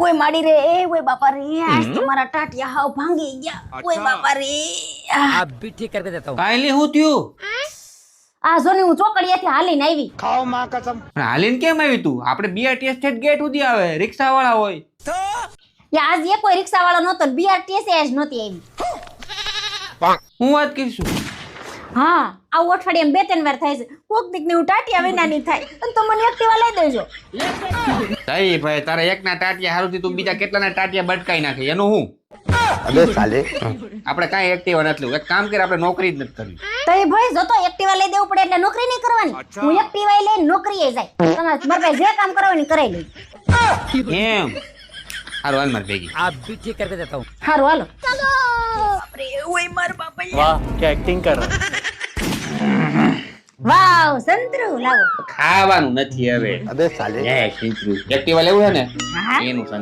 ઓય માડી રે ઓય બાપા રે આજ તો મારા ટાટિયા હાવ ભાંગી ગયા ઓય બાપા રે आप भी ठीक करके देता हूँ। કાંઈ હું થયું આ જો ને હું ચોકડીયાથી હાલીને આવી પણ હાલીને કેમ આવી તું આપણે બીઆરટીએસ સ્ટેટ ગેટ સુધી આવે રિક્ષા વાળા હોય યા આજ કોઈ રિક્ષા વાળો નહોતો બીઆરટીએસ જ નહોતી આવી હું વાત કરીશું હા આવું અઠવાડિયામાં બે ત્રણ વાર થાય છે કોક દીક ને હું ટાટિયા વિનાની થાય અને તો મને એક્ટિવા લઈ દેજો સહી ભાઈ તારે એકના ટાટિયા હારુંથી તું બીજા કેટલાના ટાટિયા બટકાઈ નાખે એનું હું अबे साले આપણે કાંઈ એક્ટિવા નથી લેવું એક કામ કરે આપણે નોકરી જ નથી કરવી તો એ ભાઈ જો તો એક્ટિવા લઈ દેવું પડે એટલે નોકરી નહીં કરવાની હું એક્ટિવા લઈને નોકરીએ જાય તમારે મારા જે કામ કરવાનું કરાવી લઈ એમ હારું હાલ માર ભેગી आप भी ठीक करके देता हूँ। હારું હાલો ચાલો બાપરે ઓય માર બાપા वाह क्या एक्टिंग कर रहा है વાવ સંતરું લાવો ખાવાનું નથી હવે अबे साले એક્ટિવા લેવું છે ને હા. એનું સંત